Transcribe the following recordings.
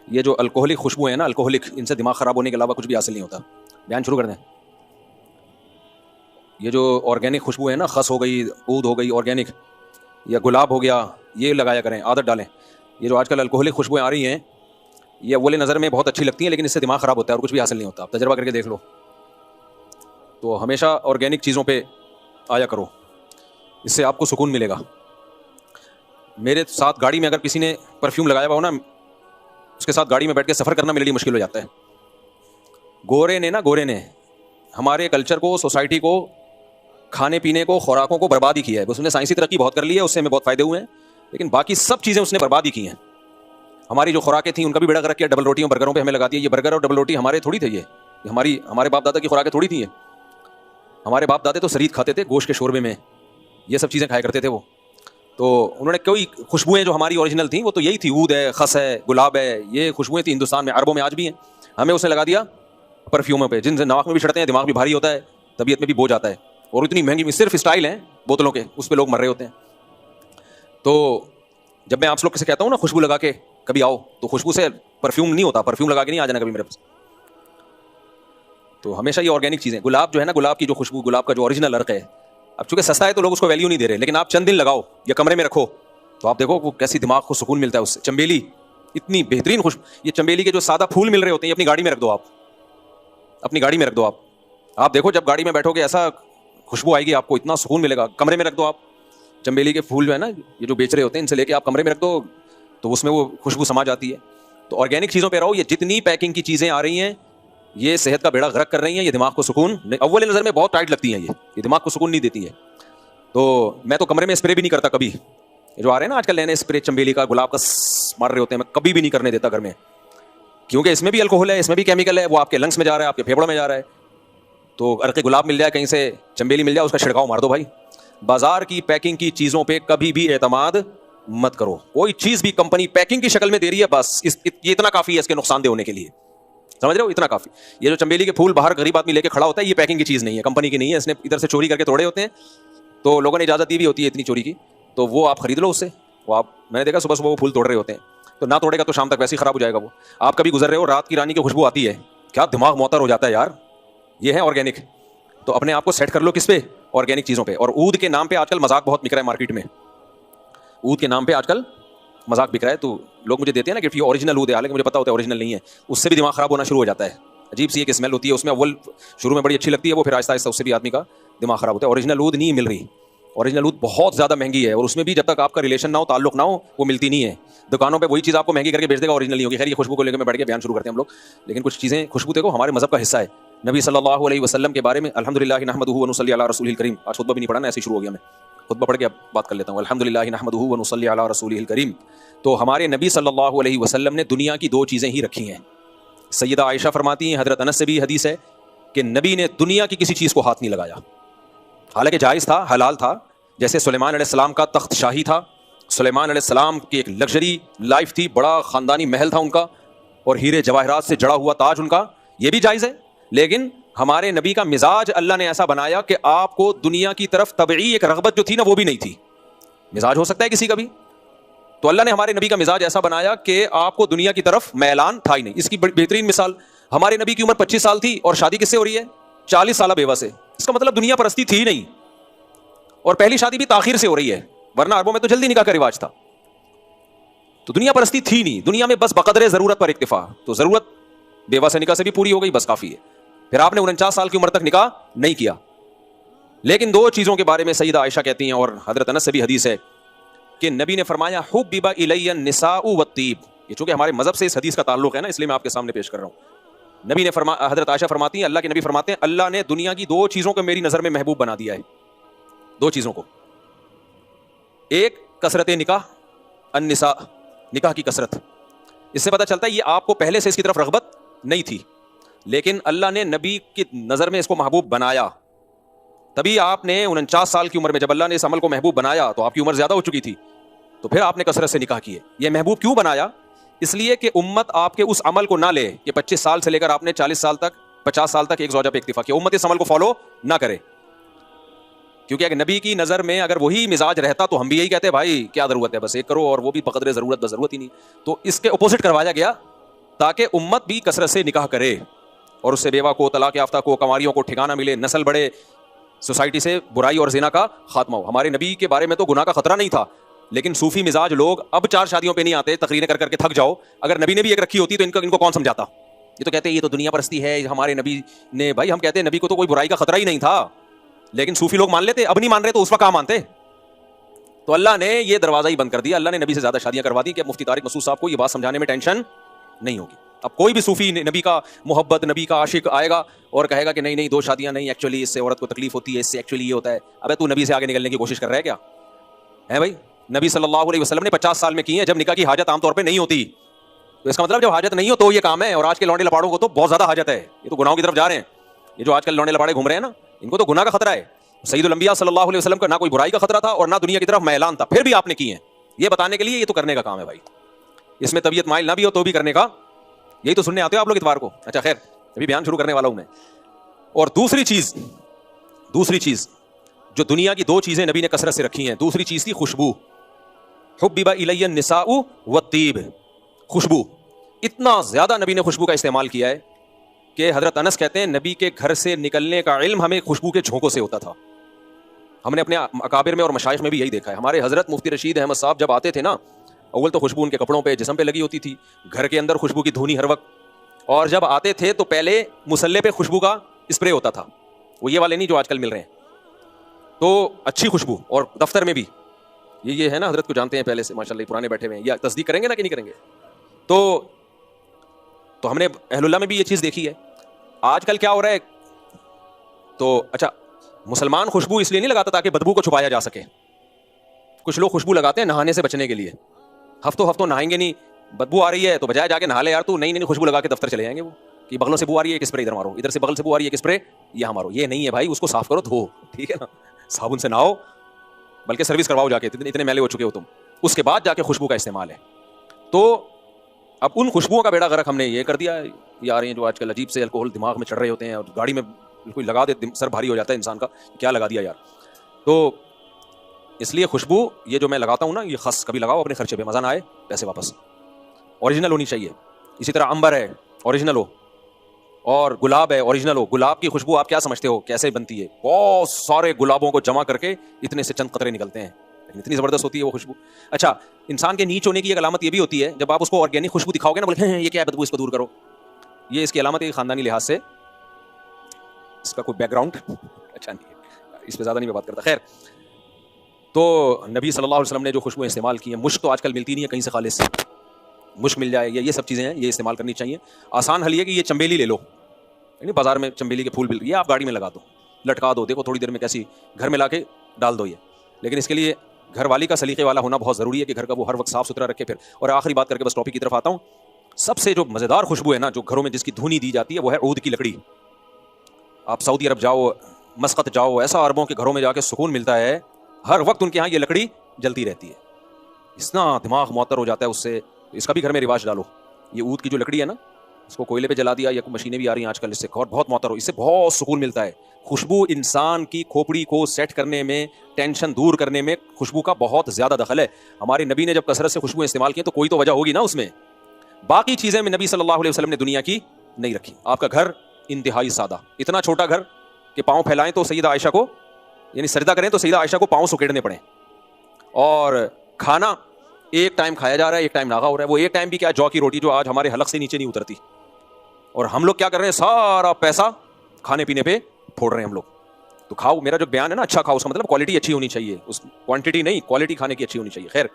یہ جو الکوہلک خوشبو ہیں نا، الکوہلک، ان سے دماغ خراب ہونے کے علاوہ کچھ بھی حاصل نہیں ہوتا. بیان شروع کر دیں. یہ جو آرگینک خوشبو ہے نا، خس ہو گئی، عود ہو گئی آرگینک، یا گلاب ہو گیا، یہ لگایا کریں، عادت ڈالیں. یہ جو آج کل الکوہلک خوشبوئیں آ رہی ہیں، یہ اول نظر میں بہت اچھی لگتی ہیں، لیکن اس سے دماغ خراب ہوتا ہے اور کچھ بھی حاصل نہیں ہوتا. آپ تجربہ کر کے دیکھ لو. تو ہمیشہ آرگینک چیزوں پہ آیا کرو، اس سے آپ کو سکون ملے گا. میرے ساتھ گاڑی میں اگر کسی نے پرفیوم لگایا ہوا ہو نا، اس کے ساتھ گاڑی میں بیٹھ کے سفر کرنا میرے لیے مشکل ہو جاتا ہے. گورے نے ہمارے کلچر کو، سوسائٹی کو، کھانے پینے کو، خوراکوں کو برباد ہی کیا ہے. بس اس نے سائنسی ترقی بہت کر لی ہے، اس سے ہمیں بہت فائدے ہوئے ہیں، لیکن باقی سب چیزیں اس نے برباد ہی کی ہیں. ہماری جو خوراکیں تھیں ان کا بھی بیڑا غرق کیا. ڈبل روٹیوں برگروں پہ ہمیں لگا دیا. یہ برگر اور ڈبل روٹی ہمارے تھوڑی تھے، یہ ہمارے باپ دادا کی خوراکیں تھوڑی تھیں. ہمارے باپ دادے تو سرید کھاتے تھے، گوشت کے شوربے میں یہ سب چیزیں کھایا کرتے تھے وہ. تو انہوں نے کوئی خوشبوئیں جو ہماری اوریجنل تھیں وہ تو یہی تھی، عود ہے، خس ہے، گلاب ہے، یہ خوشبوئیں تھیں ہندوستان میں، عربوں میں آج بھی ہیں. ہمیں اسے لگا دیا پرفیوموں پہ، جن سے ناک میں بھی چڑھتے ہیں، دماغ بھی بھاری ہوتا ہے، طبیعت میں بھی بوجھ آتا ہے. اور اتنی مہنگی صرف اسٹائل ہیں بوتلوں کے، اس پہ لوگ مر رہے ہوتے ہیں. تو جب میں آپ لوگ سے کہتا ہوں نا خوشبو لگا کے کبھی آؤ، تو خوشبو سے پرفیوم نہیں ہوتا، پرفیوم لگا کے نہیں آ جانا کبھی میرے پاس. تو ہمیشہ یہ آرگینک چیزیں. گلاب جو ہے نا، گلاب کی جو خوشبو، گلاب کا جو اوریجنل عرق ہے، اب چونکہ سستا ہے تو لوگ اس کو ویلیو نہیں دے رہے، لیکن آپ چند دن لگاؤ یا کمرے میں رکھو تو آپ دیکھو وہ کیسی دماغ کو سکون ملتا ہے اس سے. چنبیلی اتنی بہترین خوشبو. یہ چنبیلی کے جو سادہ پھول مل رہے ہوتے ہیں، یہ اپنی گاڑی میں رکھ دو. اپنی گاڑی میں رکھ دو. آپ دیکھو جب گاڑی میں بیٹھو گے ایسا خوشبو آئے گی، آپ کو اتنا سکون ملے گا. کمرے میں رکھ دو آپ چنبیلی کے پھول جو ہے نا، یہ جو بیچ رہے ہوتے ہیں، ان سے لے کے آپ کمرے میں رکھ دو تو اس میں وہ خوشبو سما جاتی ہے. تو آرگینک چیزوں پہ رہو. یہ جتنی پیکنگ کی چیزیں آ رہی ہیں یہ صحت کا بیڑا غرق کر رہی ہیں. یہ دماغ کو سکون اول نظر میں بہت ٹائٹ لگتی ہیں، یہ دماغ کو سکون نہیں دیتی ہیں. تو میں تو کمرے میں اسپرے بھی نہیں کرتا کبھی. جو آ رہے ہیں نا آج کل نئے اسپرے چنبیلی کا، گلاب کا مار رہے ہوتے ہیں، میں کبھی بھی نہیں کرنے دیتا گھر میں، کیونکہ اس میں بھی الکوہل ہے، اس میں بھی کیمیکل ہے، وہ آپ کے لنگس میں جا رہا ہے، آپ کے پھیپڑوں میں جا رہا ہے. تو عرق گلاب مل جائے کہیں سے، چنبیلی مل جائے، اس کا چھڑکاؤ مار دو بھائی. بازار کی پیکنگ کی چیزوں پہ کبھی بھی اعتماد مت کرو. کوئی چیز بھی کمپنی پیکنگ کی شکل میں دے رہی ہے، بس یہ اتنا کافی ہے اس کے نقصان دہ ہونے کے لیے. سمجھ رہے ہو؟ اتنا کافی. یہ جو چنبیلی کے پھول باہر غریب آدمی لے کے کھڑا ہوتا ہے، یہ پیکنگ کی چیز نہیں ہے، کمپنی کی نہیں ہے، اس نے ادھر سے چوری کر کے توڑے ہوتے ہیں. تو لوگوں نے اجازت دی بھی ہوتی ہے اتنی چوری کی، تو وہ آپ خرید لو اس سے. وہ آپ، میں نے دیکھا صبح صبح وہ پھول توڑ رہے ہوتے ہیں، تو نہ توڑے گا تو شام تک ویسے ہی خراب ہو جائے گا وہ. آپ کبھی گزر رہے ہو، رات کی رانی کی خوشبو آتی ہے، کیا دماغ معطر ہو جاتا ہے یار. یہ ہے آرگینک. تو اپنے آپ کو سیٹ کر لو کس پہ؟ آرگینک چیزوں پہ. اور عود کے نام پہ آج کل مذاق بہت بک رہا ہے مارکیٹ میں. عود کے نام پہ آج کل مذاق بک رہا ہے. تو لوگ مجھے دیتے ہیں نا کہ یہ اوریجنل عود ہے، حالانکہ مجھے پتا ہوتا ہے اوریجنل نہیں ہے. اس سے بھی دماغ خراب ہونا شروع ہو جاتا ہے. عجیب سی ایک اسمیل ہوتی ہے اس میں، اول شروع میں بڑی اچھی لگتی ہے، وہ پھر آہستہ آہستہ اس سے بھی آدمی کا دماغ خراب ہوتا ہے. اوریجنل عود نہیں مل رہی. اوریجنل عود بہت زیادہ مہنگی ہے، اور اس میں بھی جب تک آپ کا ریلیشن نہ ہو، تعلق نہ ہو، وہ ملتی نہیں ہے. دکانوں پہ وہی چیز آپ کو مہنگی کر کے بیچ دے گا، اوریجنل نہیں ہوگی. خیر یہ خوشبو کو لے کے میں بیٹھ کے بیان شروع کرتے ہیں ہم لوگ، لیکن کچھ چیزیں خوشبو دیکھو ہمارے مذہب کا حصہ ہے. نبی صلی اللہ علیہ وسلم کے بارے میں الحمدللہ نحمدہ ونصلی علی رسولہ الکریم. آج خطبہ بھی نہیں پڑھا نا، ایسے شروع ہو گیا. میں خطبہ پڑھ کے اب بات کر لیتا ہوں. الحمدللہ نحمدہ ونصلی علی رسولہ الکریم. تو ہمارے نبی صلی اللہ علیہ وسلم نے دنیا کی دو چیزیں ہی رکھی ہیں. سیدہ عائشہ فرماتی ہیں، حضرت انس سے بھی حدیث ہے کہ نبی نے دنیا کی کسی چیز کو ہاتھ نہیں لگایا، حالانکہ جائز تھا، حلال تھا. جیسے سلیمان علیہ السلام کا تخت شاہی تھا، سلیمان علیہ السلام کی ایک لگژری لائف تھی، بڑا خاندانی محل تھا ان کا، اور ہیرے جواہرات سے جڑا ہوا تاج ان کا، یہ بھی جائز ہے. لیکن ہمارے نبی کا مزاج اللہ نے ایسا بنایا کہ آپ کو دنیا کی طرف طبعی ایک رغبت جو تھی نا، وہ بھی نہیں تھی. مزاج ہو سکتا ہے کسی کا بھی، تو اللہ نے ہمارے نبی کا مزاج ایسا بنایا کہ آپ کو دنیا کی طرف میلان تھا ہی نہیں. اس کی بہترین مثال، ہمارے نبی کی عمر 25 سال تھی اور شادی کس سے ہو رہی ہے؟ 40 سالہ بیوہ سے. اس کا مطلب دنیا پرستی تھی نہیں، اور پہلی شادی بھی تاخیر سے ہو رہی ہے، ورنہ عربوں میں تو جلدی نکاح کا رواج تھا. تو دنیا پرستی تھی نہیں، دنیا میں بس بقدر ضرورت پر اکتفا. تو ضرورت بیوہ سے نکاح سے بھی پوری ہو گئی، بس کافی ہے. پھر آپ نے 49 سال کی عمر تک نکاح نہیں کیا. لیکن دو چیزوں کے بارے میں سیدہ عائشہ کہتی ہیں، اور حضرت انس سے بھی حدیث ہے کہ نبی نے فرمایا حبب الی النساء والطیب. یہ چونکہ ہمارے مذہب سے اس حدیث کا تعلق ہے نا، اس لیے میں آپ کے سامنے پیش کر رہا ہوں. نبی نے حضرت عائشہ فرماتی ہیں، اللہ کے نبی فرماتے ہیں، اللہ نے دنیا کی دو چیزوں کو میری نظر میں محبوب بنا دیا ہے. دو چیزوں کو، ایک کثرت نکاح، النساء، نکاح کی کثرت. اس سے پتہ چلتا ہے یہ آپ کو پہلے سے اس کی طرف رغبت نہیں تھی، لیکن اللہ نے نبی کی نظر میں اس کو محبوب بنایا. تبھی آپ نے 49 سال کی عمر میں جب اللہ نے اس عمل کو محبوب بنایا تو آپ کی عمر زیادہ ہو چکی تھی، تو پھر آپ نے کثرت سے نکاح کیے. یہ محبوب کیوں بنایا؟ اس لیے کہ امت آپ کے اس عمل کو نہ لے کہ 25 سال سے لے کر آپ نے 40 سال تک 50 سال تک ایک زوجہ پہ اکتفا کیا. امت اس عمل کو فالو نہ کرے، کیونکہ اگر نبی کی نظر میں اگر وہی مزاج رہتا تو ہم بھی یہی کہتے بھائی کیا ضرورت ہے، بس ایک کرو، اور وہ بھی بقدر ضرورت، بس ضرورت ہی نہیں. تو اس کے اپوزٹ کروایا گیا تاکہ امت بھی کثرت سے نکاح کرے اور اس سے بیوہ کو, طلاق یافتہ کو, کنواریوں کو ٹھکانہ ملے, نسل بڑھے, سوسائٹی سے برائی اور زنا کا خاتمہ ہو. ہمارے نبی کے بارے میں تو گناہ کا خطرہ نہیں تھا, لیکن صوفی مزاج لوگ اب 4 شادیوں پہ نہیں آتے, تقریریں کر کے تھک جاؤ. اگر نبی نے بھی ایک رکھی ہوتی تو ان کو کون سمجھاتا؟ یہ تو کہتے ہیں یہ تو دنیا پرستی ہے. ہمارے نبی نے, بھائی ہم کہتے ہیں نبی کو تو کوئی برائی کا خطرہ ہی نہیں تھا, لیکن صوفی لوگ مان لیتے, اب نہیں مان رہے تو اس وقت کہاں مانتے؟ تو اللہ نے یہ دروازہ ہی بند کر دیا. اللہ نے نبی سے زیادہ شادیاں کروا دی کہ مفتی طارق مسعود صاحب کو یہ بات سمجھانے میں ٹینشن نہیں ہوگی. اب کوئی بھی صوفی نبی کا محبت, نبی کا عاشق آئے گا اور کہے گا کہ نہیں 2 شادیاں نہیں, ایکچولی اس سے عورت کو تکلیف ہوتی ہے, اس سے ایکچولی یہ ہوتا ہے. ابے تو نبی سے آگے نکلنے کی کوشش کر رہا ہے کیا ہے بھائی؟ نبی صلی اللہ علیہ وسلم نے 50 سال میں کی ہے جب نکاح کی حاجت عام طور پہ نہیں ہوتی. تو اس کا مطلب جب حاجت نہیں ہو تو یہ کام ہے. اور آج کے لونڈے لپاڑوں کو تو بہت زیادہ حاجت ہے, یہ تو گناہوں کی طرف جا رہے ہیں. یہ جو آج کل لونڈے لپاڑے گھوم رہے ہیں نا, ان کو تو گناہ کا خطرہ ہے. سید الانبیاء صلی اللہ علیہ وسلم کا نہ کوئی برائی کا خطرہ تھا اور نہ دنیا کی طرف میلان تھا, پھر بھی آپ نے کی ہیں. یہ بتانے کے لیے یہ تو کرنے کا کام ہے بھائی. اس میں طبیعت مائل نہ بھی ہو تو بھی کرنے کا. یہی تو سننے آتے ہو آپ لوگ اتوار کو. اچھا خیر, ابھی بیان شروع کرنے والا ہوں میں. اور دوسری چیز جو دنیا کی 2 چیزیں نبی نے کثرت سے رکھی ہیں, دوسری چیز تھی خوشبو. حبب الی النساء والطیب, خوشبو. اتنا زیادہ نبی نے خوشبو کا استعمال کیا ہے کہ حضرت انس کہتے ہیں نبی کے گھر سے نکلنے کا علم ہمیں خوشبو کے جھونکوں سے ہوتا تھا. ہم نے اپنے اکابر میں اور مشائخ میں بھی یہی دیکھا ہے. ہمارے حضرت مفتی رشید احمد صاحب جب آتے تھے نا, اول تو خوشبو ان کے کپڑوں پہ, جسم پہ لگی ہوتی تھی, گھر کے اندر خوشبو کی دھونی ہر وقت. اور جب آتے تھے تو پہلے مصلے پہ خوشبو کا اسپرے ہوتا تھا, وہ یہ والے نہیں جو آج کل مل رہے ہیں. تو اچھی خوشبو. اور دفتر میں بھی یہ ہے نا, حضرت کو جانتے ہیں پہلے سے ماشاء اللہ, پرانے بیٹھے ہوئے ہیں, یا تصدیق کریں گے نا کہ نہیں کریں گے. تو ہم نے اہل اللہ میں بھی یہ چیز دیکھی ہے. آج کل کیا ہو رہا ہے, تو اچھا مسلمان خوشبو اس لیے نہیں لگاتا تاکہ بدبو کو چھپایا جا سکے. کچھ لوگ خوشبو لگاتے ہیں نہانے سے بچنے کے لیے. ہفتوں نہائیں گے نہیں, بدبو آ رہی ہے تو بجائے جا کے نہا لے یار, تو نہیں خوشبو لگا کے دفتر چلے جائیں گے. وہ کہ بغلوں سے بو آ رہی ہے, ایک اسپرے ادھر مارو, ادھر سے بغل سے بو آ رہی ہے, ایک اسپرے یہاں مارو. یہ نہیں ہے بھائی, اس کو صاف کرو, دھو, ٹھیک ہے نا, صابن سے نہاؤ, بلکہ سروس کرواؤ جا کے, اتنے میلے ہو چکے ہو تم, اس کے بعد جا کے خوشبو کا استعمال ہے. تو اب ان خوشبوؤں کا بیڑا غرق ہم نے یہ کر دیا. یہ آ رہی ہیں جو آج کل عجیب سے الکوہل دماغ میں چڑھ رہے ہوتے ہیں, اور گاڑی میں کوئی لگا دے سر بھاری ہو جاتا ہے انسان کا, کیا لگا دیا یار. تو اس لیے خوشبو یہ جو میں لگاتا ہوں نا, یہ خاص کبھی لگاؤ اپنے خرچے پہ, مزہ نہ آئے پیسے واپس. اوریجنل ہونی چاہیے. اسی طرح امبر ہے اوریجنل ہو, اور گلاب ہے اوریجنل ہو. گلاب کی خوشبو آپ کیا سمجھتے ہو کیسے بنتی ہے؟ بہت سارے گلابوں کو جمع کر کے اتنے سے چند قطرے نکلتے ہیں, لیکن اتنی زبردست ہوتی ہے وہ خوشبو. اچھا, انسان کے نیچ ہونے کی ایک علامت یہ بھی ہوتی ہے, جب آپ اس کو آرگینک خوشبو دکھاؤ گے نا, بولتے ہیں یہ کیا ہے بدبو, اس کو دور کرو. یہ اس کی علامت ہے خاندانی لحاظ سے, اس کا کوئی بیک گراؤنڈ اچھا نہیں ہے, اس پہ زیادہ نہیں میں بات کرتا. خیر, تو نبی صلی اللہ علیہ وسلم نے جو خوشبو استعمال کی ہیں, مشک تو آج کل ملتی نہیں ہے کہیں سے خالص, مشک مل جائے, یہ سب چیزیں ہیں, یہ استعمال کرنی چاہیے. آسان حل یہ کہ یہ چمبیلی لے لو, یعنی بازار میں چمبیلی کے پھول یہ آپ گاڑی میں لگا دو, لٹکا دو, دیکھو تھوڑی دیر میں کیسی, گھر میں لا کے ڈال دو یہ. لیکن اس کے لیے گھر والی کا سلیقے والا ہونا بہت ضروری ہے کہ گھر کا وہ ہر وقت صاف ستھرا رکھے. پھر اور آخری بات کر کے بس ٹاپک کی طرف آتا ہوں, سب سے جو مزیدار خوشبو ہے نا, جو گھروں میں جس کی دھونی دی جاتی ہے, وہ ہے عود کی لکڑی. آپ سعودی عرب جاؤ, مسقط جاؤ, ایسا عربوں کے گھروں میں جا کے سکون ملتا ہے, ہر وقت ان کے یہاں یہ لکڑی جلتی رہتی ہے, اتنا دماغ معطر ہو جاتا ہے اس سے. اس کا بھی گھر میں رواج ڈالو. یہ عود کی جو لکڑی ہے نا, اس کو کوئلے پہ جلا دیا, یا مشینیں بھی آ رہی ہیں آج کل, اس سے بہت معطر ہو, اس سے بہت سکون ملتا ہے. خوشبو انسان کی کھوپڑی کو سیٹ کرنے میں, ٹینشن دور کرنے میں خوشبو کا بہت زیادہ دخل ہے. ہمارے نبی نے جب کثرت سے خوشبو استعمال کی تو کوئی تو وجہ ہوگی نا اس میں. باقی چیزیں میں نبی صلی اللہ علیہ وسلم نے دنیا کی نہیں رکھی. آپ کا گھر انتہائی سادہ, اتنا چھوٹا گھر کہ پاؤں پھیلائیں تو سیدہ عائشہ کو, یعنی سجدہ کریں تو سیدہ عائشہ کو پاؤں سکیڑنے پڑیں. اور کھانا ایک ٹائم کھایا جا رہا ہے, ایک ٹائم ناغا ہو رہا ہے. وہ ایک ٹائم بھی کیا, جو کی روٹی جو آج ہمارے حلق سے نیچے نہیں اترتی, اور ہم لوگ کیا کر رہے ہیں, سارا پیسہ کھانے پینے پہ پھوڑ رہے ہیں ہم لوگ. تو کھاؤ, میرا جو بیان ہے نا, اچھا کھاؤ, اس کا مطلب کوالٹی اچھی ہونی چاہیے, اس کوانٹٹی نہیں, کوالٹی کھانے کی اچھی ہونی چاہیے. خیر,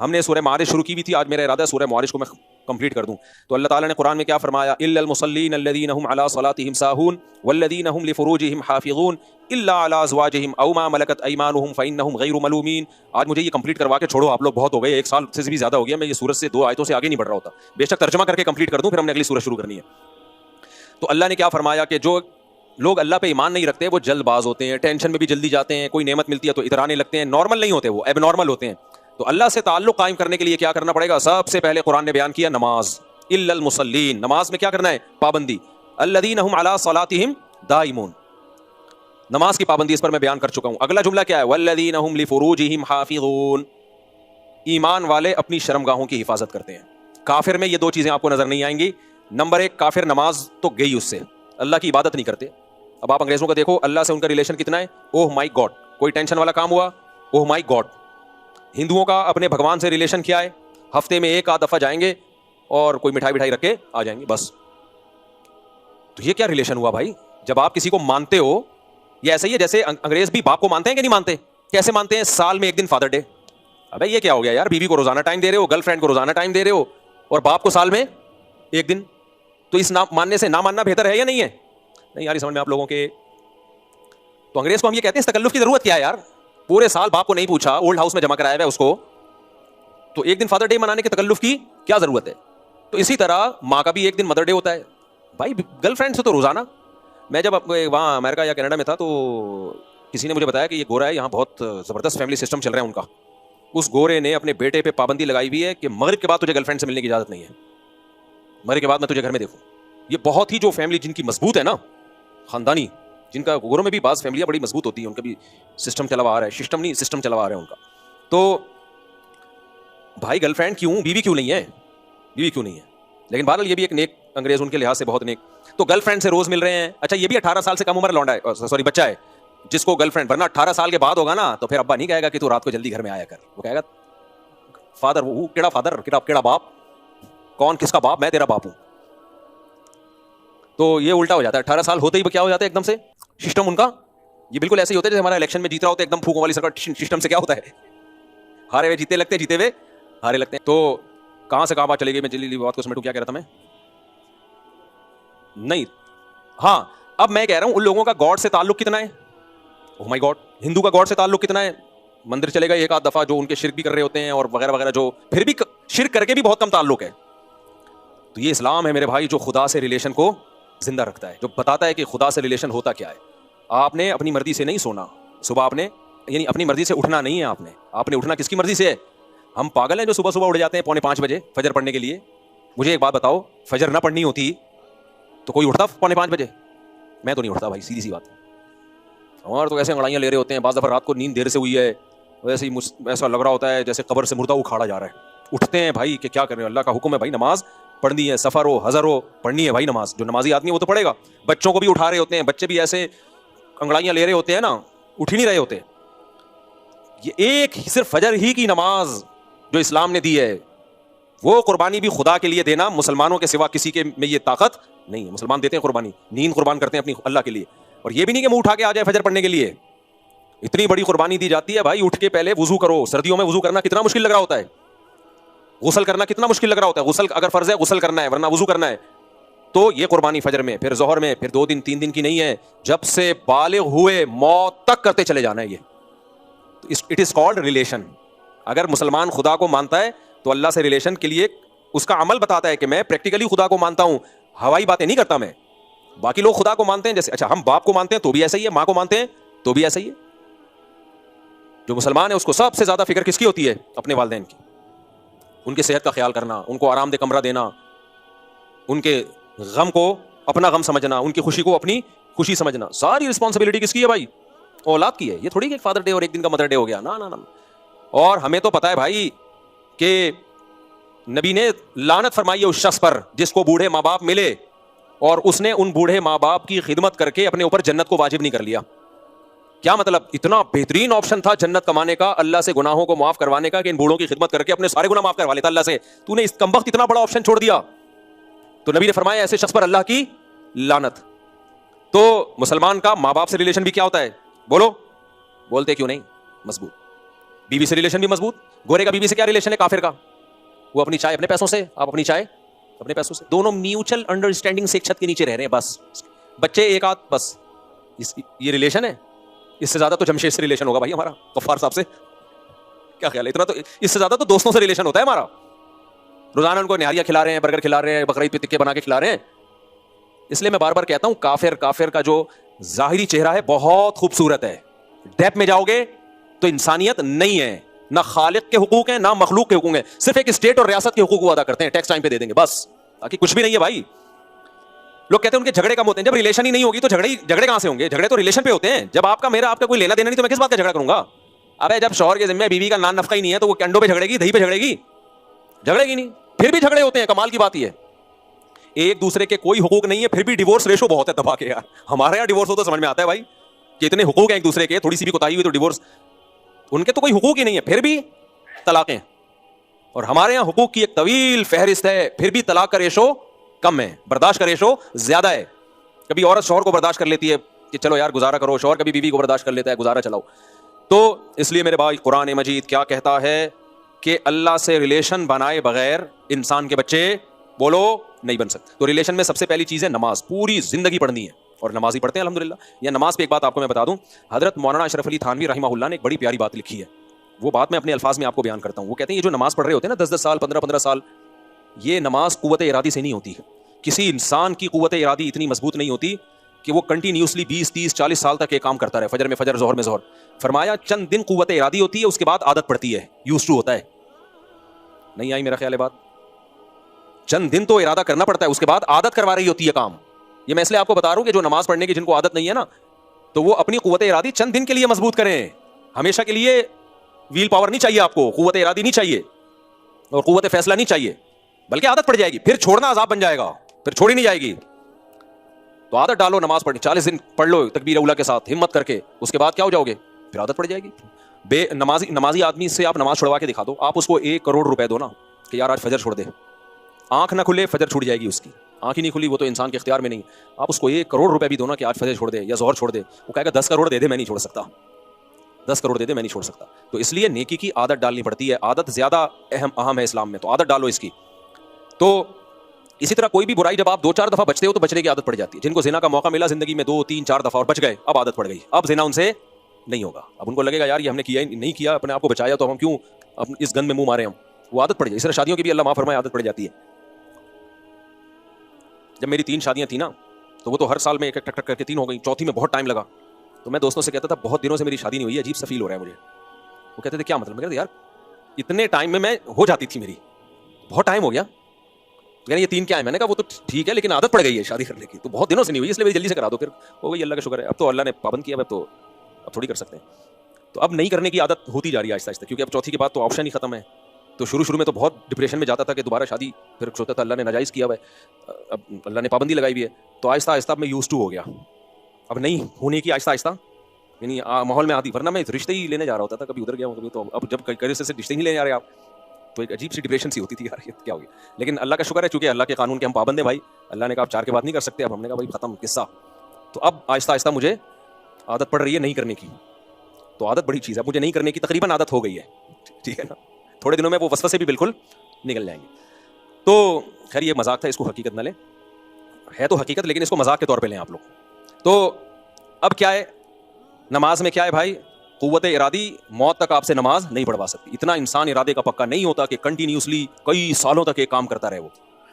ہم نے سورہ معارج شروع کی بھی تھی, آج میرا ارادہ ہے سورہ معارج کو میں کمپلیٹ کر دوں. تو اللہ تعالیٰ نے قرآن میں کیا فرمایا, الا المصلین الذین هم علی صلاتهم ساہون والذین هم لفروجهم حافظون الا علی ازواجهم او ما ملکت ایمانهم فانهم غیر ملومین. آج مجھے یہ کمپلیٹ کروا کے چھوڑو, آپ لوگ بہت ہو گئے, ایک سال سے بھی زیادہ ہو گیا, میں یہ سورت سے 2 آیتوں سے آگے نہیں بڑھ رہا ہوتا. بے شک ترجمہ کر کے کمپلیٹ کر دوں, پھر ہم نے اگلی سورت شروع کرنی ہے. تو اللہ نے کیا فرمایا کہ جو لوگ اللہ پہ ایمان نہیں رکھتے وہ جلد باز ہوتے ہیں, ٹینشن میں بھی جلدی جاتے ہیں, کوئی نعمت ملتی ہے تو اترانے لگتے ہیں, نارمل نہیں ہوتے, وہ ایب نارمل ہوتے ہیں. تو اللہ سے تعلق قائم کرنے کے لیے کیا کرنا پڑے گا؟ سب سے پہلے قرآن نے بیان کیا نماز. الا المصلین, نماز میں کیا کرنا ہے؟ پابندی. الذین هم علی صلاتهم دائمون, نماز کی پابندی, اس پر میں بیان کر چکا ہوں. اگلا جملہ کیا ہے؟ والذین هم لفروجهم حافظون, ایمان والے اپنی شرمگاہوں کی حفاظت کرتے ہیں. کافر میں یہ دو چیزیں آپ کو نظر نہیں آئیں گی. نمبر ایک, کافر نماز تو گئی اس سے, اللہ کی عبادت نہیں کرتے. اب آپ انگریزوں کا دیکھو, اللہ سے ان کا ریلیشن کتنا ہے, اوہ مائی گاڈ, کوئی ٹینشن والا کام ہوا, اوہ مائی گاڈ. ہندوؤں کا اپنے بھگوان سے ریلیشن کیا ہے, ہفتے میں ایک آدھ دفعہ جائیں گے اور کوئی مٹھائی رکھ کے آ جائیں گے بس. تو یہ کیا ریلیشن ہوا بھائی؟ جب آپ کسی کو مانتے ہو, یہ ایسا ہی ہے جیسے انگریز بھی باپ کو مانتے ہیں کہ نہیں مانتے؟ کیسے مانتے ہیں؟ سال میں ایک دن فادر ڈے. ابے یہ کیا ہو گیا یار, بیوی کو روزانہ ٹائم دے رہے ہو, گرل فرینڈ کو روزانہ ٹائم دے رہے ہو, اور باپ کو سال میں ایک دن. تو اس ماننے سے نہ ماننا بہتر ہے یا نہیں ہے؟ نہیں یار, سمجھ میں آپ لوگوں کے. تو انگریز کو ہم یہ کہتے ہیں اس تکلف کی ضرورت کیا ہے یار؟ پورے سال باپ کو نہیں پوچھا, اولڈ ہاؤس میں جمع کرایا ہوا ہے اس کو, تو ایک دن فادر ڈے منانے کے تکلف کی کیا ضرورت ہے؟ تو اسی طرح ماں کا بھی ایک دن مدر ڈے ہوتا ہے بھائی. گرل فرینڈ سے تو روزانہ. میں جب وہاں امریکہ یا کینیڈا میں تھا تو کسی نے مجھے بتایا کہ یہ گورا ہے, یہاں بہت زبردست فیملی سسٹم چل رہا ہے ان کا. اس گورے نے اپنے بیٹے پہ پابندی لگائی ہوئی ہے کہ مغرب کے بعد تجھے گرل فرینڈ سے ملنے کی اجازت نہیں ہے, مغرب کے بعد میں تجھے گھر میں دیکھوں. یہ بہت ہی جو فیملی جن کی مضبوط ہے نا, خاندانی, جن کا گوروں میں بھی بعض فیملیاں بڑی مضبوط ہوتی ہیں, ان کا بھی سسٹم چلا آ رہا ہے, سسٹم نہیں سسٹم چلا آ رہا ہے ان کا. تو بھائی گرل فرینڈ کیوں, بیوی کیوں نہیں ہے, بیوی کیوں نہیں ہے؟ لیکن بہرحال یہ بھی ایک نیک انگریز ان کے لحاظ سے بہت نیک. تو گرل فرینڈ سے روز مل رہے ہیں. اچھا یہ بھی 18 سال سے کم عمر لونڈا ہے, سوری بچہ ہے جس کو گرل فرینڈ, ورنہ 18 سال کے بعد ہوگا نا تو پھر ابا نہیں کہے گا کہ تو رات کو جلدی گھر میں آیا کر, وہ کہے گا فادر, وہ کیڑا فادر, کیڑا باپ, کون کس کا باپ, میں تیرا باپ ہوں. تو یہ الٹا ہو جاتا ہے, 18 سال ہوتے ہی کیا ہو جاتا ہے ایک دم سے سسٹم ان کا. یہ بالکل ایسے ہی ہوتا ہے جیسے ہمارا الیکشن میں جیت رہا ہوتا ہے, ایک دم پھونکوں والی سرکار. سسٹم سے کیا ہوتا ہے, ہارے ہوئے جیتے لگتے, جیتے ہوئے ہارے لگتے ہیں. تو کہاں سے کہاں بات چلے گئی, میں جلدی بات کو سمیٹوں. کیا کہہ رہا تھا میں؟ نہیں, ہاں اب میں کہہ رہا ہوں ان لوگوں کا گاڈ سے تعلق کتنا ہے, اوہ مائی گاڈ. ہندو کا گاڈ سے تعلق کتنا ہے, مندر چلے گا ایک آدھ دفعہ, جو ان کے شرک بھی کر رہے ہوتے ہیں اور وغیرہ وغیرہ, جو پھر بھی شرک کر کے بھی بہت کم تعلق ہے. تو یہ اسلام ہے میرے بھائی جو خدا سے ریلیشن کو زندہ رکھتا ہے, جو بتاتا ہے کہ خدا سے ریلیشن ہوتا کیا ہے. آپ نے اپنی مرضی سے نہیں سونا صبح, آپ نے یعنی اپنی مرضی سے اٹھنا نہیں ہے. آپ نے اٹھنا کس کی مرضی سے ہے؟ ہم پاگل ہیں جو صبح صبح اٹھ جاتے ہیں 4:45 بجے فجر پڑھنے کے لیے. مجھے ایک بات بتاؤ, فجر نہ پڑھنی ہوتی تو کوئی اٹھتا 4:45 بجے؟ میں تو نہیں اٹھتا بھائی, سیدھی سی بات. ہمارے تو ایسے انگڑائیاں لے رہے ہوتے ہیں, بعض دفعہ رات کو نیند دیر سے ہوئی ہے, ویسے ہی ایسا لگ رہا ہوتا ہے جیسے قبر سے مردہ اکھاڑا جا رہا ہے. اٹھتے ہیں بھائی کہ کیا کر رہے ہیں, اللہ کا حکم ہے بھائی, نماز پڑھنی ہے, سفر ہو حضر ہو پڑھنی ہے بھائی نماز. جو نمازی آدمی ہے وہ تو پڑھے گا. بچوں کو بھی اٹھا رہے ہوتے ہیں, بچے بھی ایسے انگڑائیاں لے رہے ہوتے ہیں نا, اٹھ ہی نہیں رہے ہوتے. یہ ایک صرف فجر ہی کی نماز جو اسلام نے دی ہے, وہ قربانی بھی خدا کے لیے دینا, مسلمانوں کے سوا کسی کے میں یہ طاقت نہیں ہے. مسلمان دیتے ہیں قربانی, نیند قربان کرتے ہیں اپنی اللہ کے لیے, اور یہ بھی نہیں کہ منہ اٹھا کے آ جائے فجر پڑھنے کے لیے. اتنی بڑی قربانی دی جاتی ہے بھائی, اٹھ کے پہلے وضو کرو. سردیوں میں وضو کرنا کتنا مشکل لگ رہا ہوتا ہے, غسل کرنا کتنا مشکل لگ رہا ہوتا ہے. غسل اگر فرض ہے غسل کرنا ہے, ورنہ وضو کرنا ہے. تو یہ قربانی فجر میں, پھر ظہر میں, پھر 2 دن 3 دن کی نہیں ہے, جب سے بالغ ہوئے موت تک کرتے چلے جانا ہے. یہ اٹ از کالڈ ریلیشن. اگر مسلمان خدا کو مانتا ہے تو اللہ سے ریلیشن کے لیے اس کا عمل بتاتا ہے کہ میں پریکٹیکلی خدا کو مانتا ہوں, ہوائی باتیں نہیں کرتا میں. باقی لوگ خدا کو مانتے ہیں جیسے, اچھا ہم باپ کو مانتے ہیں تو بھی ایسا ہی ہے, ماں کو مانتے ہیں تو بھی ایسا ہی ہے. جو مسلمان ہے اس کو سب سے زیادہ فکر کس کی ہوتی ہے؟ اپنے والدین کی. ان کی صحت کا خیال کرنا, ان کو آرام دہ کمرہ دینا, ان کے غم کو اپنا غم سمجھنا, ان کی خوشی کو اپنی خوشی سمجھنا. ساری رسپانسبلٹی کس کی ہے بھائی؟ اولاد کی ہے. یہ تھوڑی کہ فادر ڈے اور ایک دن کا مدر ڈے ہو گیا, نا نا نا. اور ہمیں تو پتا ہے بھائی کہ نبی نے لعنت فرمائی ہے اس شخص پر جس کو بوڑھے ماں باپ ملے اور اس نے ان بوڑھے ماں باپ کی خدمت کر کے اپنے اوپر جنت کو واجب نہیں کر لیا. کیا مطلب؟ اتنا بہترین آپشن تھا جنت کمانے کا, اللہ سے گناہوں کو معاف کروانے کا, کہ ان بوڑھوں کی خدمت کر کے اپنے سارے گناہ معاف کروا لیتا اللہ سے. تو نے اس کمبخت اتنا بڑا آپشن چھوڑ دیا. تو نبی نے فرمایا ایسے شخص پر اللہ کی لعنت. تو مسلمان کا ماں باپ سے ریلیشن بھی کیا ہوتا ہے؟ بولو, بولتے کیوں نہیں؟ مضبوط. بیوی سے ریلیشن بھی مضبوط. گورے کا بیوی سے کیا ریلیشن ہے کافر کا؟ وہ اپنی چائے اپنے پیسوں سے, آپ اپنی چائے اپنے پیسوں سے. دونوں میوچل انڈرسٹینڈنگ سے ایک چھت کے نیچے رہ رہے ہیں بس. بچے ایک آدھ بس, یہ ریلیشن ہے. اس سے زیادہ تو جمشید سے ریلیشن ہوگا بھائی ہمارا, غفار صاحب سے. کیا خیال ہے؟ اتنا تو, اس سے زیادہ تو دوستوں سے ریلیشن ہوتا ہے ہمارا. روزانہ ان کو نہاریاں کھلا رہے ہیں, برگر کھلا رہے ہیں, بقرعید پہ تکے بنا کے کھلا رہے ہیں. اس لیے میں بار بار کہتا ہوں کافر کا جو ظاہری چہرہ ہے بہت خوبصورت ہے, ڈیپ میں جاؤ گے تو انسانیت نہیں ہے, نہ خالق کے حقوق ہیں نہ مخلوق کے حقوق ہیں, صرف ایک اسٹیٹ اور ریاست کے حقوق کو ادا کرتے ہیں, ٹیکس ٹائم پہ دے دیں گے بس, باقی کچھ بھی نہیں ہے بھائی. لوگ کہتے ہیں ان کے جھگڑے کم ہوتے ہیں. جب ریلیشن ہی نہیں ہوگی تو جھگڑے کہاں سے ہوں گے؟ جھگڑے تو ریلیشن پہ ہوتے ہیں. جب آپ کا میرا آپ کا کوئی لینا دینا نہیں تو میں کس بات کا جھگڑا کروں گا؟ ابے جب شوہر کے ذمہ بیوی کا نان نفقہ ہی نہیں ہے تو وہ کنڈوں پہ جھگڑے گی, دہی پہ جھگڑے گی؟ جھگڑے گی نہیں. پھر بھی جھگڑے ہوتے ہیں. کمال کی بات یہ ہے ایک دوسرے کے کوئی حقوق نہیں ہے, پھر بھی ڈیورس ریشو بہت ہے دبا کے. یار ہمارے یہاں ڈیورس ہو تو سمجھ میں آتا ہے بھائی کہ اتنے حقوق ہیں ایک دوسرے کے, تھوڑی سی بھی کوتاہی ہوئی تو ڈیورس. ان کے تو کوئی حقوق ہی نہیں ہے, پھر بھی طلاقیں. اور ہمارے یہاں حقوق کی ایک طویل فہرست ہے, پھر بھی طلاق کا ریشو کم ہے, برداشت کا ریشو زیادہ ہے. کبھی عورت شوہر کو برداشت کر لیتی ہے کہ چلو یار گزارا کرو, شوہر کبھی بیوی کو برداشت کر لیتا ہے گزارا چلاؤ. تو اس لیے میرے بھائی قرآن مجید کیا کہتا ہے کہ اللہ سے ریلیشن بنائے بغیر انسان کے بچے بولو نہیں بن سکتے. تو ریلیشن میں سب سے پہلی چیز ہے نماز, پوری زندگی پڑھنی ہے, اور نماز ہی پڑھتے ہیں الحمدللہ. یا نماز پہ ایک بات آپ کو میں بتا دوں, حضرت مولانا اشرف علی تھانوی رحمہ اللہ نے ایک بڑی پیاری بات لکھی ہے, وہ بات میں اپنے الفاظ میں آپ کو بیان کرتا ہوں. وہ کہتے ہیں یہ جو نماز پڑھ رہے ہوتے ہیں نا 10 سال 15 سال, یہ نماز قوت ارادی سے نہیں ہوتی. کسی انسان کی قوت ارادی اتنی مضبوط نہیں ہوتی کہ وہ کنٹینیوسلی 20 30 40 سال تک یہ کام کرتا رہے, فجر میں فجر, ظہر میں ظہر. فرمایا چند دن قوت ارادی ہوتی ہے, اس کے بعد عادت پڑتی ہے, یوز ٹو ہوتا ہے. نہیں آئی میرا خیال ہے بات؟ چند دن تو ارادہ کرنا پڑتا ہے, اس کے بعد عادت کروا رہی ہوتی ہے کام. یہ میں اس لیے آپ کو بتا رہا ہوں کہ جو نماز پڑھنے کی جن کو عادت نہیں ہے نا, تو وہ اپنی قوت ارادی چند دن کے لیے مضبوط کریں. ہمیشہ کے لیے ویل پاور نہیں چاہیے آپ کو, قوت ارادی نہیں چاہیے, اور قوت فیصلہ نہیں چاہیے, بلکہ عادت پڑ جائے گی, پھر چھوڑنا عذاب بن جائے گا, پھر چھوڑی نہیں جائے گی. تو عادت ڈالو نماز پڑھنی, 40 دن پڑھ لو تکبیر اولیٰ کے ساتھ ہمت کر کے, اس کے بعد کیا ہو جاؤ گے, پھر عادت پڑ جائے گی. بے نمازی آدمی سے آپ نماز چھڑوا کے دکھا دو, آپ اس کو 1 کروڑ روپے دو نا کہ یار آج فجر چھوڑ دے, آنکھ نہ کھلے فجر چھوٹ جائے گی اس کی, آنکھ ہی نہیں کھلی وہ تو انسان کے اختیار میں نہیں. آپ اس کو 1 کروڑ روپے بھی دو نا کہ آج فجر چھوڑ دے یا ظہر چھوڑ دے, وہ کہے گا 10 کروڑ دے دے میں نہیں چھوڑ سکتا, 10 کروڑ دے دے میں نہیں چھوڑ سکتا. تو اس لیے نیکی کی عادت ڈالنی پڑتی ہے, عادت زیادہ اہم ہے اسلام میں, تو عادت ڈالو اس کی. تو اسی طرح کوئی بھی برائی جب آپ 2-4 دفعہ بچتے ہو تو بچنے کی عادت پڑ جاتی ہے. جن کو زنا کا موقع ملا زندگی میں 2 3 4 دفعہ اور بچ گئے, اب عادت پڑ گئی, اب زنا ان سے نہیں ہوگا. اب ان کو لگے گا یار یہ ہم نے کیا نہیں کیا, اپنے آپ کو بچایا, تو ہم کیوں اس گند میں منہ مارے, ہم وہ عادت پڑ جائے. اس طرح شادیوں کی بھی اللہ معاف فرمائے عادت پڑ جاتی ہے. جب میری 3 شادیاں تھیں نا, تو وہ تو ہر سال میں ایک ٹک ٹک کر کے 3 ہو گئی, چوتھی میں بہت ٹائم لگا. تو میں دوستوں سے کہتا تھا بہت دنوں سے میری شادی نہیں ہوئی ہے, عجیب سا فیل ہو رہا ہے مجھے. وہ کہتے تھے کیا مطلب؟ میں کہتا یار اتنے ٹائم میں ہو جاتی تھی میری, بہت ٹائم ہو گیا. یعنی یہ 3 کیا ہے؟ میں نے کہا وہ تو ٹھیک ہے لیکن عادت پڑ گئی ہے شادی کرنے کی, تو بہت دنوں سے نہیں ہوئی, اس لیے جلدی سے کرا دو. پھر ہو گئی, اللہ کا شکر ہے, اب تو اللہ نے پابند کیا, اب تو اب تھوڑی کر سکتے ہیں. تو اب نہیں کرنے کی عادت ہوتی جا رہی ہے آہستہ آہستہ, کیونکہ اب چوتھی کے بعد تو آپشن ہی ختم ہے. تو شروع میں تو بہت ڈپریشن میں جاتا تھا کہ دوبارہ شادی, پھر سوچتا تھا اللہ نے ناجائز کیا ہوا ہے, اب اللہ نے پابندی لگائی ہوئی ہے. تو آہستہ آہستہ میں یوز ٹو ہو گیا, اب نہیں ہونے کی آہستہ آہستہ, یعنی ماحول میں آتی. ورنہ میں رشتے ہی لینے جا رہا ہوتا تھا, کبھی ادھر گیا ہوں کبھی, تو اب جب کئی سے رشتے ہی لے جا رہے آپ, تو ایک عجیب سی ڈپریشن سی ہوتی تھی یار یہ کیا ہو گیا. لیکن اللہ کا شکر ہے چونکہ اللہ کے قانون کے ہم پابند ہیں بھائی, اللہ نے کہا آپ 4 کے بعد نہیں کر سکتے, اب ہم نے کہا بھائی ختم قصہ. تو اب آہستہ آہستہ مجھے عادت پڑ رہی ہے نہیں کرنے کی. تو عادت بڑی چیز ہے, مجھے نہیں کرنے کی تقریباً عادت ہو گئی ہے, ٹھیک ہے نا. تھوڑے دنوں میں وہ وسوسے بھی بالکل نکل جائیں گے. تو خیر یہ مذاق تھا, اس کو حقیقت نہ لیں, ہے تو حقیقت لیکن اس کو مذاق کے طور پہ لیں آپ لوگ. تو اب کیا ہے نماز میں, کیا ہے بھائی, قوت ارادی موت تک آپ سے نماز نہیں پڑھوا سکتی. اتنا انسان ارادے کا پکا نہیں ہوتا کہ کنٹینیوسلی کئی سالوں تک ایک کام کرتا رہے. وہ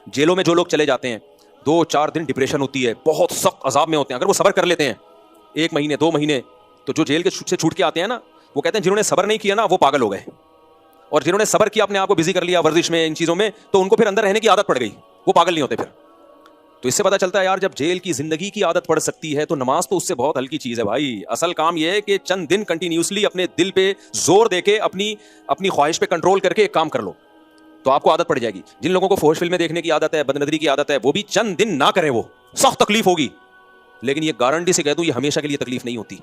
جیلوں میں جو لوگ چلے جاتے ہیں 2-4 دن ڈپریشن ہوتی ہے, بہت سخت عذاب میں ہوتے ہیں, اگر وہ صبر کر لیتے ہیں 1 مہینے 2 مہینے, تو جو جیل کے سے چھوٹ کے آتے ہیں نا, وہ کہتے ہیں جنہوں نے صبر نہیں کیا نا وہ پاگل ہو گئے, اور جنہوں نے صبر کیا اپنے آپ کو بزی کر لیا ورزش میں ان چیزوں میں, تو ان کو پھر اندر رہنے کی عادت پڑ گئی, وہ پاگل نہیں ہوتے پھر. تو اس سے پتہ چلتا ہے یار جب جیل کی زندگی کی عادت پڑ سکتی ہے تو نماز تو اس سے بہت ہلکی چیز ہے بھائی. اصل کام یہ ہے کہ چند دن کنٹینیوسلی اپنے دل پہ زور دے کے اپنی خواہش پہ کنٹرول کر کے ایک کام کر لو, تو آپ کو عادت پڑ جائے گی. جن لوگوں کو فحش فلمیں دیکھنے کی عادت ہے, بد نظری کی عادت ہے, وہ بھی چند دن نہ کریں, وہ سخت تکلیف ہوگی, لیکن یہ گارنٹی سے کہہ دوں یہ ہمیشہ کے لیے تکلیف نہیں ہوتی.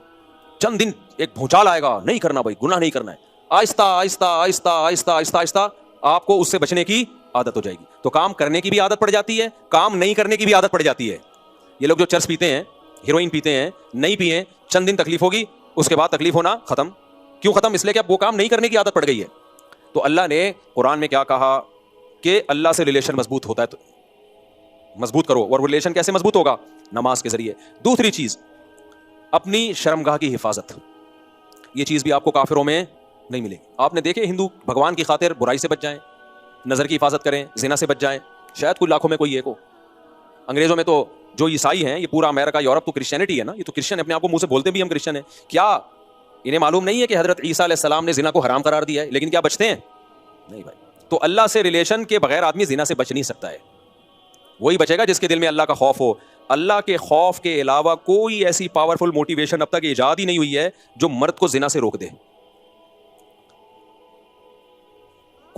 چند دن ایک بھونچال آئے گا, نہیں کرنا بھائی, گناہ نہیں کرنا ہے, آہستہ آہستہ آہستہ آہستہ آہستہ آہستہ آپ کو اس سے بچنے کی عادت ہو جائے گی. تو کام کرنے کی بھی عادت پڑ جاتی ہے, کام نہیں کرنے کی بھی عادت پڑ جاتی ہے. یہ لوگ جو چرس پیتے ہیں, ہیروئن پیتے ہیں, نہیں پیئے, چند دن تکلیف ہوگی, اس کے بعد تکلیف ہونا ختم. کیوں ختم؟ اس لیے کہ اب وہ کام نہیں کرنے کی عادت پڑ گئی ہے. تو اللہ نے قرآن میں کیا کہا کہ اللہ سے ریلیشن مضبوط ہوتا ہے, تو مضبوط کرو. اور وہ ریلیشن کیسے مضبوط ہوگا؟ نماز کے ذریعے. دوسری چیز اپنی شرمگاہ کی حفاظت, یہ چیز بھی آپ کو کافروں میں نہیں ملے گی. آپ نے دیکھے ہندو بھگوان کی خاطر برائی سے بچ جائیں, نظر کی حفاظت کریں, زنا سے بچ جائیں, شاید کوئی لاکھوں میں کوئی ایک ہو. انگریزوں میں تو جو عیسائی ہیں, یہ پورا امریکہ یورپ تو کرسچینٹی ہے نا, یہ تو کرسچن اپنے آپ کو منہ سے بولتے بھی ہم کرسچن ہیں. کیا انہیں معلوم نہیں ہے کہ حضرت عیسیٰ علیہ السلام نے زنا کو حرام قرار دیا ہے, لیکن کیا بچتے ہیں؟ نہیں بھائی. تو اللہ سے ریلیشن کے بغیر آدمی زنا سے بچ نہیں سکتا ہے. وہی بچے گا جس کے دل میں اللہ کا خوف ہو. اللہ کے خوف کے علاوہ کوئی ایسی پاورفل موٹیویشن اب تک ایجاد ہی نہیں ہوئی ہے جو مرد کو زنا سے روک دے.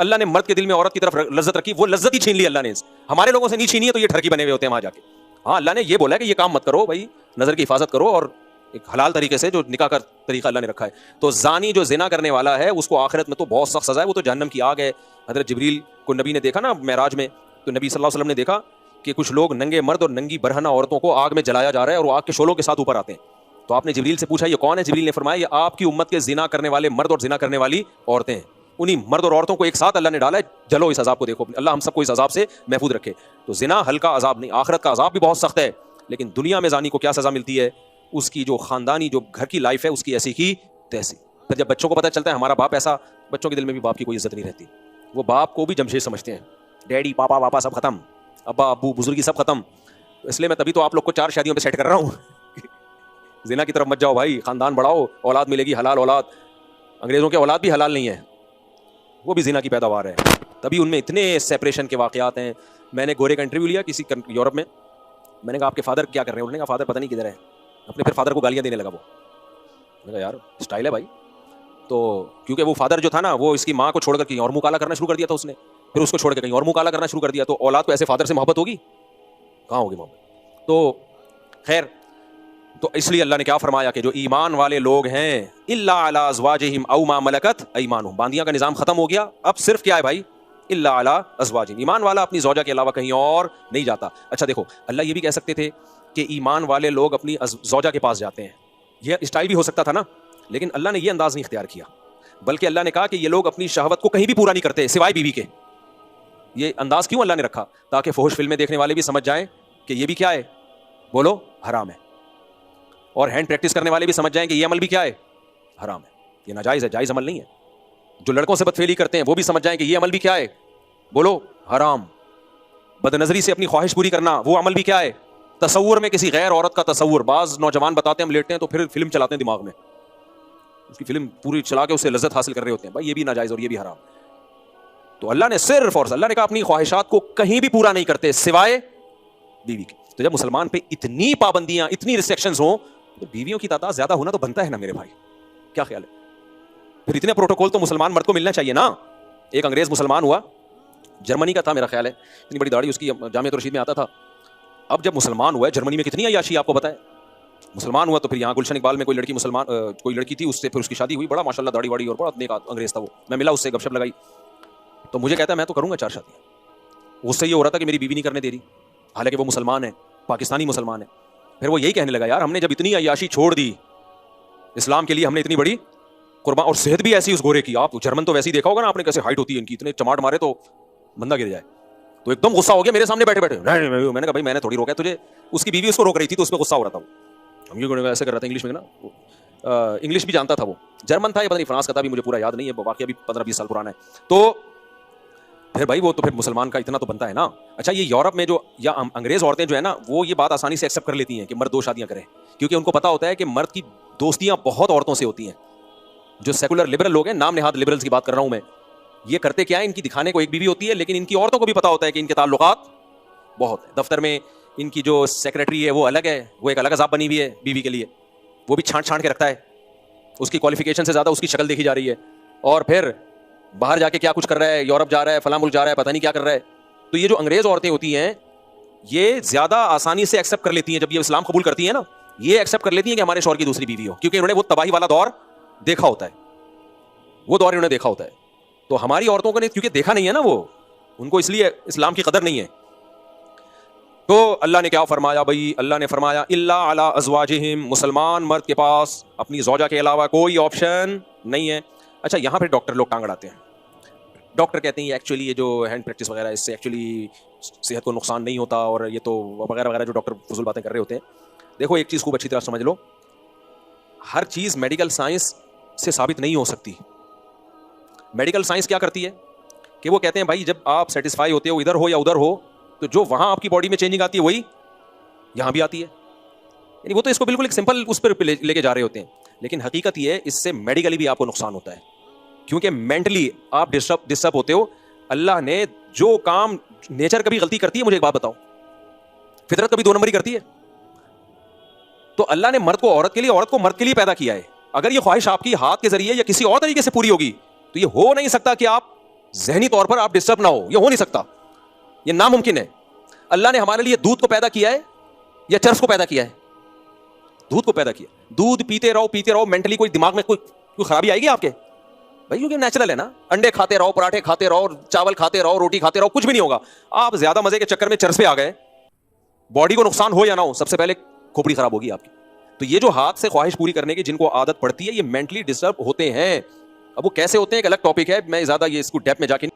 اللہ نے مرد کے دل میں عورت کی طرف لذت رکھی, وہ لذت ہی چھین لی اللہ نے. ہمارے لوگوں سے نہیں چھینی ہے تو یہ ٹھرکی بنے ہوئے ہوتے ہیں وہاں جا کے. ہاں اللہ نے یہ بولا ہے کہ یہ کام مت کرو بھائی, نظر کی حفاظت کرو, اور ایک حلال طریقے سے جو نکاح کا طریقہ اللہ نے رکھا ہے. تو زانی جو زنا کرنے والا ہے اس کو آخرت میں تو بہت سخت سزا ہے, وہ تو جہنم کی آگ ہے. حضرت جبریل کو نبی نے دیکھا نا معراج میں, تو نبی صلی اللہ علیہ وسلم نے دیکھا کہ کچھ لوگ ننگے مرد اور ننگی برہنہ عورتوں کو آگ میں جلایا جا رہا ہے اور وہ آگ کے شعلوں کے ساتھ اوپر آتے ہیں. تو آپ نے جبریل سے پوچھا یہ کون ہے؟ جبریل نے فرمایا یہ آپ کی امت کے زنا کرنے والے مرد اور زنا کرنے والی عورتیں ہیں. انہی مرد اور عورتوں کو ایک ساتھ اللہ نے ڈالا ہے, جلو اس عذاب کو دیکھو. اللہ ہم سب کو اس عذاب سے محفوظ رکھے. تو زنا ہلکا عذاب نہیں, آخرت کا عذاب بھی بہت سخت ہے. لیکن دنیا میں زانی کو کیا سزا ملتی ہے؟ اس کی جو خاندانی جو گھر کی لائف ہے اس کی ایسی کی تیسی. پھر جب بچوں کو پتہ چلتا ہے ہمارا باپ ایسا, بچوں کے دل میں بھی باپ کی کوئی عزت نہیں رہتی. وہ باپ کو بھی جمشید سمجھتے ہیں, ڈیڈی پاپا واپا سب ختم, ابا ابو بزرگی سب ختم. اس لیے میں تبھی تو آپ لوگ کو 4 شادیوں پہ سیٹ کر رہا ہوں. زنا کی طرف مت جاؤ بھائی, خاندان بڑھاؤ, اولاد ملے گی حلال اولاد. انگریزوں کے اولاد بھی حلال نہیں ہے, وہ بھی زنا کی پیداوار ہے. تبھی ان میں اتنے سیپریشن کے واقعات ہیں. میں نے گورے کا انٹرویو لیا کسی یورپ میں, میں نے کہا آپ کے فادر کیا کر رہے ہیں؟ انہوں نے کہا فادر پتہ نہیں کدھر ہے. اپنے پھر فادر کو گالیاں دینے لگا. وہ میں نے کہا یار اسٹائل ہے بھائی. تو کیونکہ وہ فادر جو تھا نا وہ اس کی ماں کو چھوڑ کر کہیں اور منہ کالا کرنا شروع کر دیا تھا اس نے, پھر اس کو چھوڑ کے کہیں اور منہ کالا کرنا شروع کر دیا. تو اولاد کو ایسے فادر سے محبت ہوگی کہاں ہوگی محبت؟ تو خیر, تو اس لیے اللہ نے کیا فرمایا کہ جو ایمان والے لوگ ہیں الا علی ازواجہم او ما ملکت ایمانہم, باندیاں کا نظام ختم ہو گیا. اب صرف کیا ہے بھائی؟ الا علی ازواجہم, ایمان والا اپنی زوجہ کے علاوہ کہیں اور نہیں جاتا. اچھا دیکھو, اللہ یہ بھی کہہ سکتے تھے کہ ایمان والے لوگ اپنی زوجہ کے پاس جاتے ہیں, یہ اسٹائل بھی ہو سکتا تھا نا, لیکن اللہ نے یہ انداز نہیں اختیار کیا, بلکہ اللہ نے کہا کہ یہ لوگ اپنی شہوت کو کہیں بھی پورا نہیں کرتے سوائے بیوی کے. یہ انداز کیوں اللہ نے رکھا؟ تاکہ فحش فلمیں دیکھنے والے بھی سمجھ جائیں کہ یہ بھی کیا ہے, بولو حرام ہے, اور ہینڈ پریکٹس کرنے والے بھی سمجھ جائیں کہ یہ عمل بھی کیا ہے, حرام ہے, یہ ناجائز ہے, جائز عمل نہیں ہے. جو لڑکوں سے بدفعلی کرتے ہیں وہ بھی سمجھ جائیں کہ یہ عمل بھی کیا ہے, بولو حرام. بد نظری سے اپنی خواہش پوری کرنا وہ عمل بھی کیا ہے, تصور میں کسی غیر عورت کا تصور. بعض نوجوان بتاتے ہیں ہم لیٹتے ہیں تو پھر فلم چلاتے ہیں دماغ میں, اس کی فلم پوری چلا کے اس سے لذت حاصل کر رہے ہوتے ہیں. بھائی یہ بھی ناجائز اور یہ بھی حرام. تو اللہ نے صرف اور اللہ نے کہا اپنی خواہشات کو کہیں بھی پورا نہیں کرتے سوائے بیوی کے. تو جب مسلمان پہ اتنی پابندیاں اتنی ریسٹرکشنز ہوں تو بیویوں کی تعداد زیادہ ہونا تو بنتا ہے نا میرے بھائی, کیا خیال ہے؟ پھر اتنے پروٹوکول تو مسلمان مرد کو ملنا چاہیے نا. ایک انگریز مسلمان ہوا, جرمنی کا تھا میرا خیال ہے, اتنی بڑی داڑھی اس کی, جامعۃ الرشید میں آتا تھا. اب جب مسلمان ہوا ہے, جرمنی میں کتنی عیاشی آپ کو پتہ ہے. مسلمان ہوا تو پھر یہاں گلشن اقبال میں کوئی لڑکی مسلمان کوئی لڑکی تھی, اس سے پھر اس کی شادی ہوئی. بڑا ماشاءاللہ داڑھی واڑی اور بڑا نیک انگریز تھا وہ. میں ملا اس سے, گپ شپ لگائی, تو مجھے کہتا ہے میں تو کروں گا 4 شادیاں. اس سے یہ ہو رہا تھا کہ میری بیوی نہیں کرنے دے رہی, حالانکہ وہ مسلمان ہے, پاکستانی مسلمان ہے. پھر وہ یہی کہنے لگا یار ہم نے جب اتنی عیاشی چھوڑ دی اسلام کے لیے, ہم نے اتنی بڑی قربان, اور صحت بھی ایسی اس گورے کی. آپ جرمن تو ویسے ہی دیکھا ہوگا نا آپ نے, کیسے ہائٹ ہوتی ہے ان کی, اتنے چماٹ مارے تو بندہ گر جائے. تو ایک دم غصہ ہو گیا میرے سامنے بیٹھے بیٹھے. میں نے کہا بھائی میں نے تھوڑی روکا تجھے, اس کی بیوی اس کو روک رہی تھی تو اس پہ غصہ ہو رہا تھا. ہم یہ ایسے کر رہا تھا انگلش میں نا, انگلش بھی جانتا تھا, وہ جرمن تھا یا پتہ نہیں فرانس کا تھا, بھی مجھے پورا یاد نہیں ہے, واقعہ بھی 15-20 سال پرانا ہے. تو پھر بھائی وہ تو پھر مسلمان کا اتنا تو بنتا ہے نا. اچھا یہ یورپ میں جو یا انگریز عورتیں جو ہے نا وہ یہ بات آسانی سے ایکسیپٹ کر لیتی ہیں کہ مرد 2 شادیاں کرے, کیونکہ ان کو پتا ہوتا ہے کہ مرد کی دوستیاں بہت عورتوں سے ہوتی ہیں. جو سیکولر لبرل لوگ ہیں, نام نہاد لبرلز کی بات کر رہا ہوں میں, یہ کرتے کیا ہے, ان کی دکھانے کو ایک بیوی ہوتی ہے, لیکن ان کی عورتوں کو بھی پتا ہوتا ہے کہ ان کے تعلقات بہت ہیں. دفتر میں ان کی جو سیکریٹری ہے وہ الگ ہے, وہ ایک الگ عذاب بنی ہوئی ہے بیوی کے لیے, وہ بھی چھانٹ چھانٹ کے رکھتا ہے, اس کی کوالیفیکیشن سے زیادہ اس کی شکل دیکھی جا رہی ہے. اور پھر باہر جا کے کیا کچھ کر رہا ہے, یورپ جا رہا ہے, فلاں ملک جا رہا ہے, پتہ نہیں کیا کر رہا ہے. تو یہ جو انگریز عورتیں ہوتی ہیں یہ زیادہ آسانی سے ایکسیپٹ کر لیتی ہیں, جب یہ اسلام قبول کرتی ہیں نا, یہ ایکسیپٹ کر لیتی ہیں کہ ہمارے شوہر کی دوسری بیوی ہو, کیونکہ انہوں نے وہ تباہی والا دور دیکھا ہوتا ہے, وہ دور انہوں نے دیکھا ہوتا ہے. تو ہماری عورتوں کو نے کیونکہ دیکھا نہیں ہے نا, وہ ان کو اس لیے اسلام کی قدر نہیں ہے. تو اللہ نے کیا فرمایا بھائی, اللہ نے فرمایا الا علی ازواجہم, مسلمان مرد کے پاس اپنی زوجہ کے علاوہ کوئی آپشن نہیں ہے. اچھا یہاں پہ ڈاکٹر لوگ ٹانگ اڑاتے ہیں. ڈاکٹر کہتے ہیں یہ ایکچولی یہ جو ہینڈ پریکٹس وغیرہ اس سے ایکچولی صحت کو نقصان نہیں ہوتا, اور یہ تو وغیرہ وغیرہ جو ڈاکٹر فضول باتیں کر رہے ہوتے ہیں. دیکھو ایک چیز خوب اچھی طرح سمجھ لو, ہر چیز میڈیکل سائنس سے ثابت نہیں ہو سکتی. میڈیکل سائنس کیا کرتی ہے کہ وہ کہتے ہیں بھائی جب آپ سیٹسفائی ہوتے ہو ادھر ہو یا ادھر ہو, تو جو وہاں آپ کی باڈی میں چینجنگ آتی ہے وہی یہاں بھی آتی ہے. یعنی وہ تو اس کو بالکل ایک سمپل اس پر لے کے جا رہے ہوتے ہیں, لیکن حقیقت یہ ہے اس سے میڈیکلی بھی آپ کو نقصان ہوتا ہے, کیونکہ مینٹلی آپ ڈسٹرب ہوتے ہو. اللہ نے جو کام, نیچر کبھی غلطی کرتی ہے, مجھے ایک بات بتاؤ, فطرت کبھی 2 نمبری کرتی ہے؟ تو اللہ نے مرد کو عورت کے لیے, عورت کو مرد کے لیے پیدا کیا ہے. اگر یہ خواہش آپ کی ہاتھ کے ذریعے یا کسی اور طریقے سے پوری ہوگی تو یہ ہو نہیں سکتا کہ آپ ذہنی طور پر آپ ڈسٹرب نہ ہو, یہ ہو نہیں سکتا, یہ ناممکن ہے. اللہ نے ہمارے لیے دودھ کو پیدا کیا ہے یا چرس کو پیدا کیا ہے؟ دودھ کو پیدا کیا. دودھ پیتے رہو مینٹلی کوئی دماغ میں کوئی خرابی آئے گی آپ کے بھائی؟ کیونکہ نیچرل ہے نا. انڈے کھاتے رہو, پراٹھے کھاتے رہو, چاول کھاتے رہو, روٹی کھاتے رہو, کچھ بھی نہیں ہوگا. آپ زیادہ مزے کے چکر میں چرس پہ آ گئے, باڈی کو نقصان ہو یا نہ ہو, سب سے پہلے کھوپڑی خراب ہوگی آپ کی. تو یہ جو ہاتھ سے خواہش پوری کرنے کی جن کو عادت پڑتی ہے, یہ مینٹلی ڈسٹرب ہوتے ہیں. اب وہ کیسے ہوتے ہیں ایک الگ ٹاپک ہے, میں زیادہ یہ اس کو ڈیپ میں جا کے